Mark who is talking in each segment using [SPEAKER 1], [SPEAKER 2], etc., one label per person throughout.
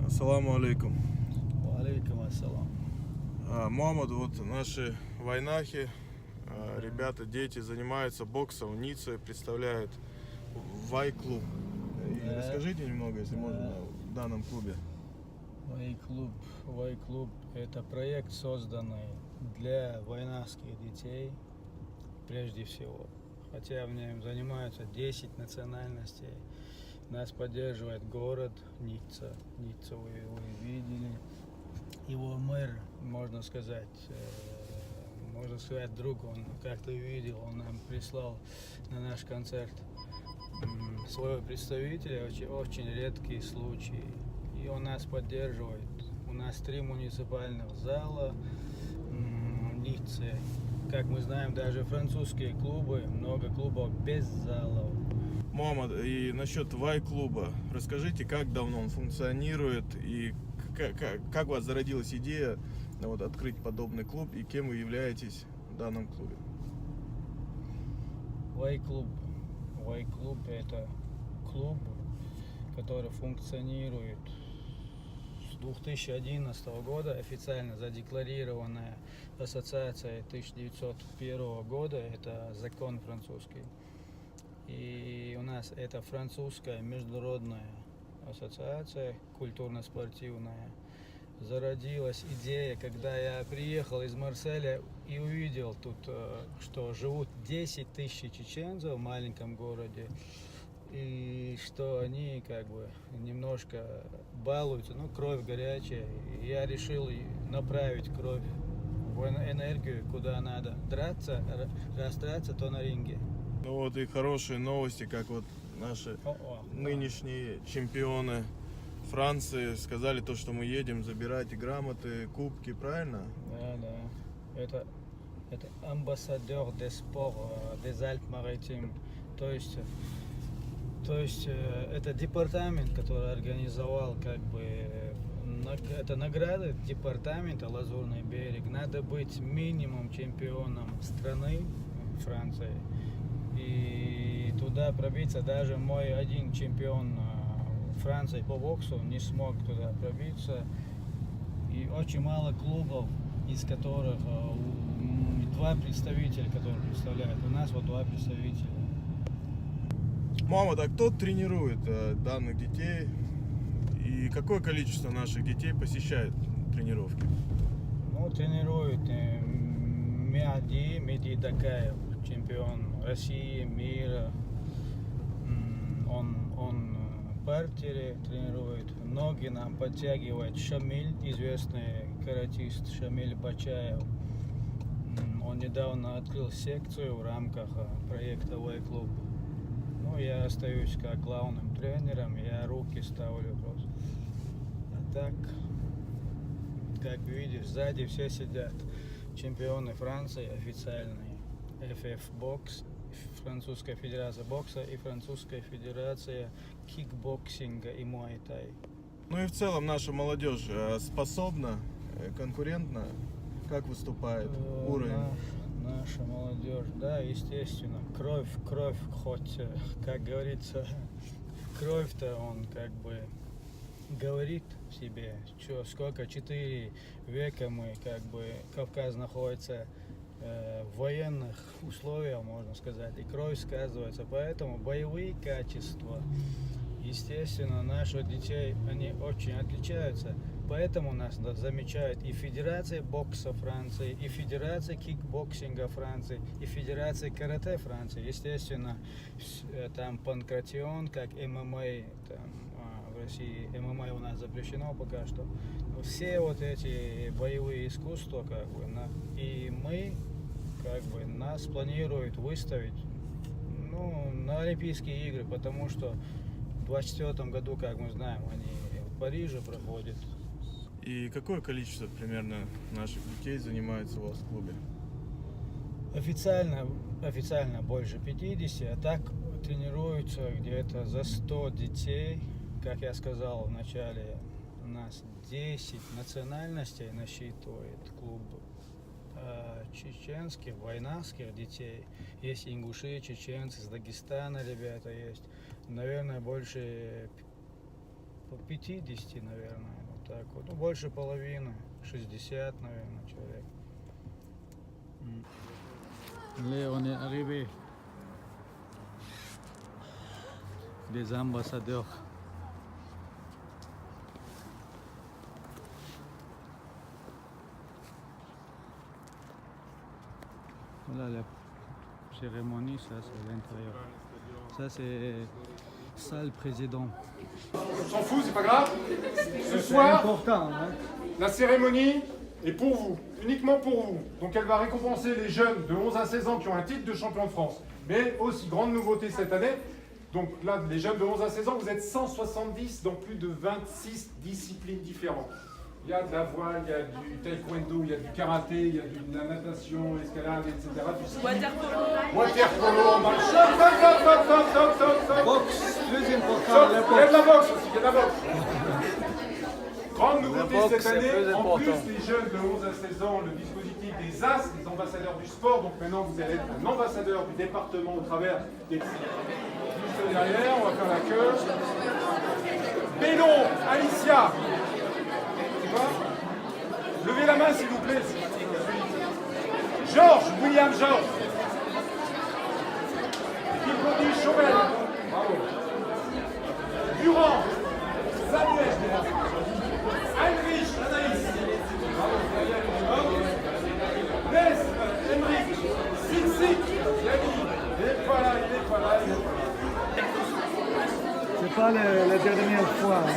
[SPEAKER 1] Ассаламу алейкум.
[SPEAKER 2] Алейкум ассалам.
[SPEAKER 1] Мухаммад, вот наши войнахи, ребята, дети занимаются боксом в Ницце, представляют Вай-клуб. И расскажите немного, если можно, в данном клубе.
[SPEAKER 2] Вай-клуб – это проект, созданный для войнавских детей, прежде всего. Хотя в нем занимаются 10 национальностей. Нас поддерживает город Ницца. Ниццу вы видели. Его мэр, можно сказать, друг, он как-то видел, он нам прислал на наш концерт своего представителя, очень редкий случай. И он нас поддерживает. У нас 3 муниципальных зала в Ницце. Как мы знаем, даже французские клубы, много клубов без залов.
[SPEAKER 1] Мухаммад, и насчет Вай-клуба, расскажите, как давно он функционирует и как у вас зародилась идея открыть подобный клуб и кем вы являетесь в данном клубе?
[SPEAKER 2] Вай-клуб это клуб, который функционирует с 2011 года, официально задекларированная ассоциация 1901 года, это закон французский. И у нас это французская международная ассоциация культурно-спортивная. Зародилась идея, когда я приехал из Марселя и увидел тут, что живут 10 тысяч чеченцев в маленьком городе, и что они немножко балуются, кровь горячая. И я решил направить кровь в энергию, куда надо драться, растраться, то на ринге.
[SPEAKER 1] И хорошие новости, как наши нынешние чемпионы Франции сказали что мы едем забирать грамоты, кубки, правильно?
[SPEAKER 2] Да. Это амбассадор des sports des Alpes-Maritimes. То есть это департамент, который организовал это награды департамента Лазурный берег. Надо быть минимум чемпионом страны Франции. И туда пробиться даже мой один чемпион Франции по боксу не смог туда пробиться. И очень мало клубов, из которых 2 представителя, которые представляют. У нас 2 представителя.
[SPEAKER 1] Мухаммад, а кто тренирует данных детей? И какое количество наших детей посещает тренировки?
[SPEAKER 2] Тренирует Меди Дакаев, чемпион России, мира. Он в партере тренирует. Ноги нам подтягивает Шамиль, известный каратист Шамиль Бачаев. Он недавно открыл секцию в рамках проекта Вай-клуб. Я остаюсь как главным тренером, я руки ставлю просто. А так, как видишь, сзади все сидят. Чемпионы Франции официальные. FF Бокс, Французская федерация бокса и Французская федерация кикбоксинга и муай-тай.
[SPEAKER 1] И в целом наша молодежь способна, конкурентна, как выступает уровень?
[SPEAKER 2] Наша молодежь, да, естественно, кровь, хоть, как говорится, кровь-то он говорит в себе, сколько 4 века мы, Кавказ находится в военных условиях, можно сказать, и кровь сказывается, поэтому боевые качества, естественно, наших детей, они очень отличаются. Поэтому нас замечают и Федерация бокса Франции, и Федерация кикбоксинга Франции, и Федерация карате Франции. Естественно, там панкратион, как ММА, в России ММА у нас запрещено пока что. Но все эти боевые искусства, и мы, нас планируют выставить, на Олимпийские игры, потому что в 2024 году, как мы знаем, они в Париже проходят.
[SPEAKER 1] И какое количество примерно наших детей занимается у вас в клубе?
[SPEAKER 2] Официально больше 50, а так тренируются где-то за 100 детей. Как я сказал в начале, у нас 10 национальностей насчитывает клуб. Чеченских, войнавских детей. Есть ингуши, чеченцы, из Дагестана ребята есть. Наверное, больше по 50, наверное, вот так вот. Ну, больше половины, 60, наверное, человек. Là, on est arrivé des ambassadeurs. Voilà la cérémonie, ça c'est l'intérieur. Ça c'est salle président.
[SPEAKER 3] On s'en fout, c'est pas grave. Ce
[SPEAKER 2] C'est
[SPEAKER 3] soir,
[SPEAKER 2] important, hein?
[SPEAKER 3] la cérémonie est pour vous, uniquement pour vous. Donc elle va récompenser les jeunes de 11 à 16 ans qui ont un titre de champion de France. Mais aussi, grande nouveauté cette année, donc là, les jeunes de 11 à 16 ans, vous êtes 170 dans plus de 26 disciplines différentes. Il y a de la voile, il y a du taekwondo, il y a du karaté, il y a de la natation, l'escalade, etc. Du ski. Waterpolo, en balle. Stop.
[SPEAKER 2] Boxe, plus important,
[SPEAKER 3] Stop.
[SPEAKER 2] la
[SPEAKER 3] Il y a de
[SPEAKER 2] boxe.
[SPEAKER 3] la boxe aussi, il y a de la boxe. Grande nouveauté
[SPEAKER 2] boxe,
[SPEAKER 3] cette
[SPEAKER 2] c'est
[SPEAKER 3] année,
[SPEAKER 2] plus
[SPEAKER 3] en
[SPEAKER 2] important.
[SPEAKER 3] plus les jeunes de 11 à 16 ans, le dispositif des AS, les ambassadeurs du sport, donc maintenant vous allez être un ambassadeur du département au travers des... Juste derrière, on va faire la queue. Bellon, Alicia. C'est quoi? Levez la main s'il vous plaît. Georges, William Georges. Hippolyte Chauvel. Bravo. Durand, Samuel. Heinrich, Anaïs. Bravo. Ness, Emmerich. Sik, Yannick. Il est pas là.
[SPEAKER 2] C'est pas la dernière fois. Hein?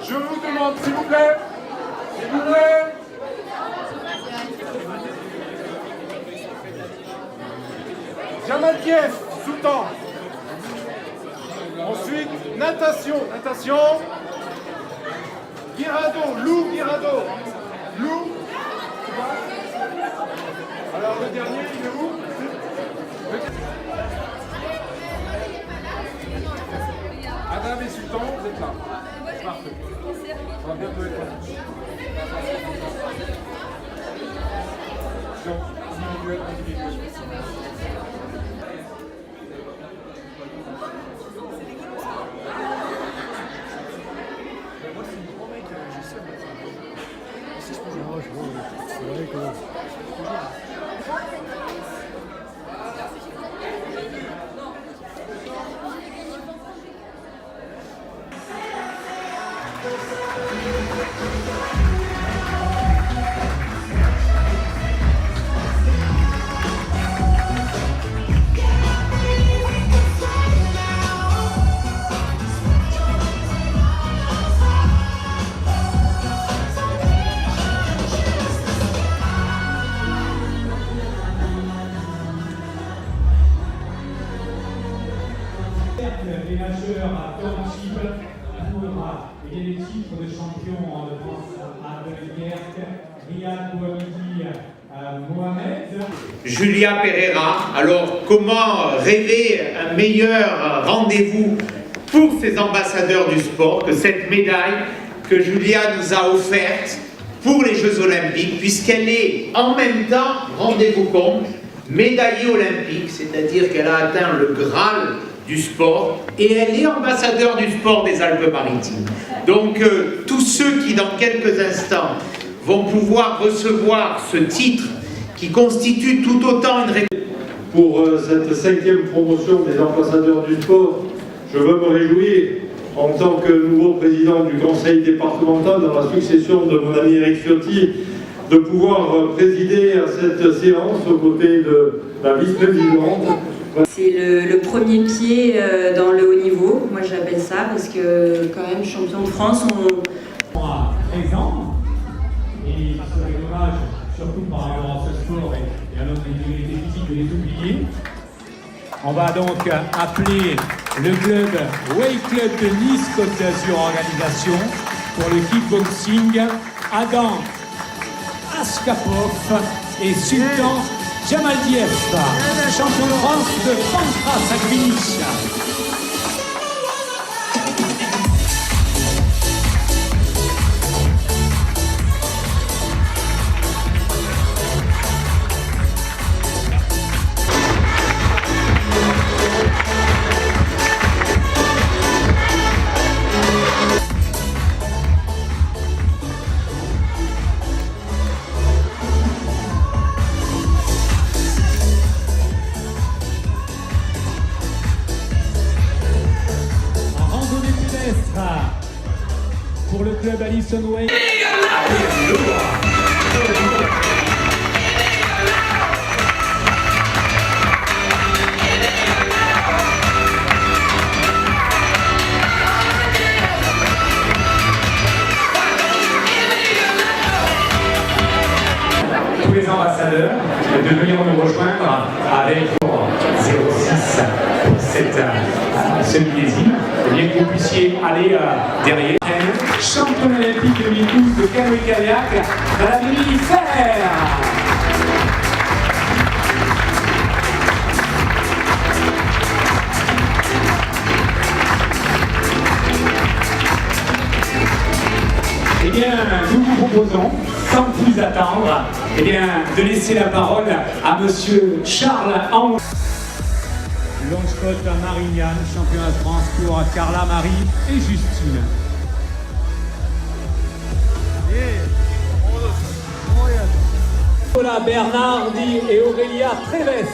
[SPEAKER 3] Je vous demande, s'il vous plaît. Jamalkiev, Soutan. Ensuite, natation. Lou Guirado. Lou. Alors le dernier, il est où? Adam et Sultan, vous êtes là. Parfait. On va bientôt être là. Donc, individuel.
[SPEAKER 4] Les nageurs à township pour gagner les titres de champion de France à Dunkerque, Riyad Bouhamidi, Mohamed.
[SPEAKER 5] Julia Pereira, alors comment rêver un meilleur rendez-vous pour ces ambassadeurs du sport que cette médaille que Julia nous a offerte pour les Jeux Olympiques, puisqu'elle est en même temps, rendez-vous compte, médaillée olympique, c'est-à-dire qu'elle a atteint le Graal du sport et elle est ambassadeur du sport des Alpes-Maritimes. Donc tous ceux qui dans quelques instants vont pouvoir recevoir ce titre qui constitue tout autant une récompense.
[SPEAKER 6] Pour cette 5e promotion des ambassadeurs du sport, je veux me réjouir en tant que nouveau président du conseil départemental dans la succession de mon ami Eric Ciotti de pouvoir présider à cette séance aux côtés de la vice-présidente.
[SPEAKER 7] C'est le premier pied dans le haut niveau, moi j'appelle ça, parce que quand même champion de France,
[SPEAKER 4] Présent, et il serait dommage, surtout par rapport à ce sport et à notre intégrité physique, de les oublier. On va donc appeler le club Way Club de Nice Côte d'Azur Organisation pour le kickboxing Adam Askapov et Sultan Jamaldiev, champion de France de Pancras à Greenwich. club Alison Way. Tous les ambassadeurs de venir nous rejoindre avec 06 pour ce millésime, et bien que vous puissiez aller derrière. Championne olympique 2012 de canoë-kayak, Madame Émilie Fer. Eh bien, nous vous proposons, sans plus attendre, eh bien, de laisser la parole à Monsieur Charles Henry. Longe-côte à Marignane, championnat de France pour Carla, Marie et Justine. Voilà Bernardi et Aurélia Treves.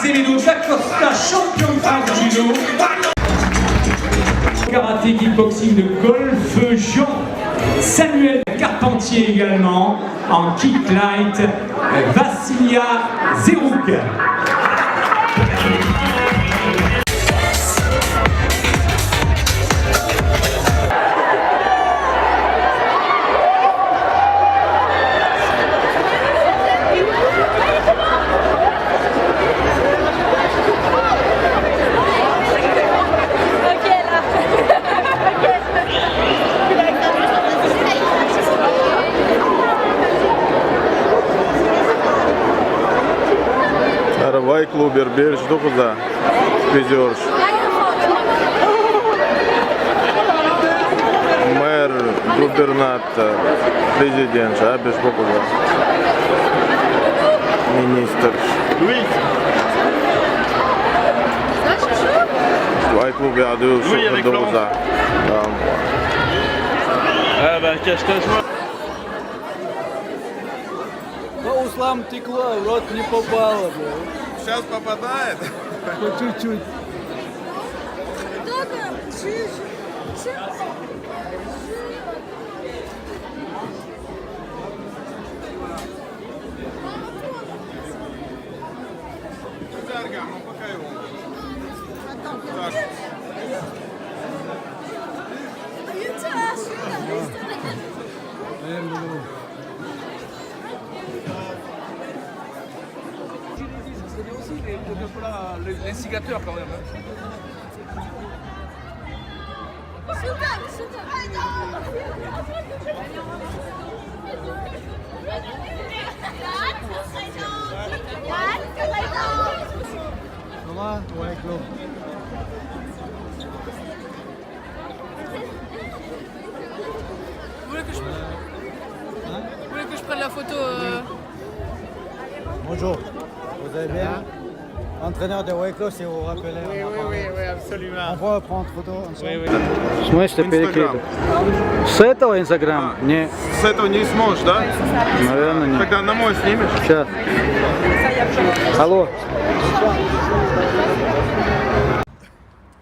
[SPEAKER 4] Zélédo Zacosta, champion de France de judo. Karaté, kickboxing de golf, Jean Samuel Carpentier également. En kick light, Vassilia Zerouk.
[SPEAKER 1] Вай-клубер беріш дұқыза везерш. Мэр, губернатор, президент, абеш бокуза. Министр. Вай-клубе адыл шуқы дұқыза.
[SPEAKER 2] Услам текло, в рот не попало, бля.
[SPEAKER 1] Сейчас попадает.
[SPEAKER 2] По чуть-чуть.
[SPEAKER 8] L'instigateur quand même.
[SPEAKER 2] Comment? Ouais, Claude.
[SPEAKER 8] Vous voulez que je prenne la photo
[SPEAKER 2] Bonjour. Vous allez bien? Entraîneur de Wakelow, si vous vous rappelez.
[SPEAKER 8] Oui, absolument.
[SPEAKER 2] On peut prendre photo ensemble.
[SPEAKER 8] Oui.
[SPEAKER 2] В смысле перекидывать? С этого Инстаграма? Не,
[SPEAKER 1] С этого не сможешь, да?
[SPEAKER 2] наверное, нет.
[SPEAKER 1] Тогда на мой снимешь?
[SPEAKER 2] Сейчас. Алло.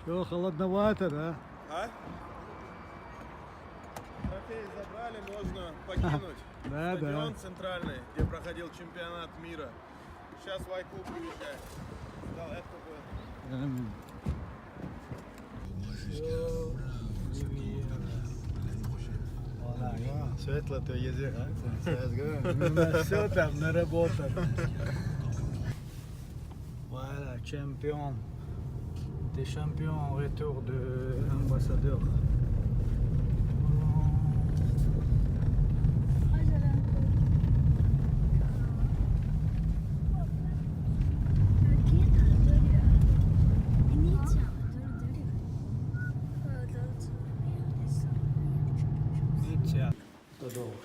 [SPEAKER 2] Что, холодновато, да?
[SPEAKER 1] А? Трофей забрали, можно покинуть.
[SPEAKER 2] Да,
[SPEAKER 1] Стадион центральный, где проходил чемпионат мира. Сейчас Вай-клуб уезжает.
[SPEAKER 2] Светлое озеро, все там наработано. Voilà, champion. Des champions en retour de ambassadeur. Продолж.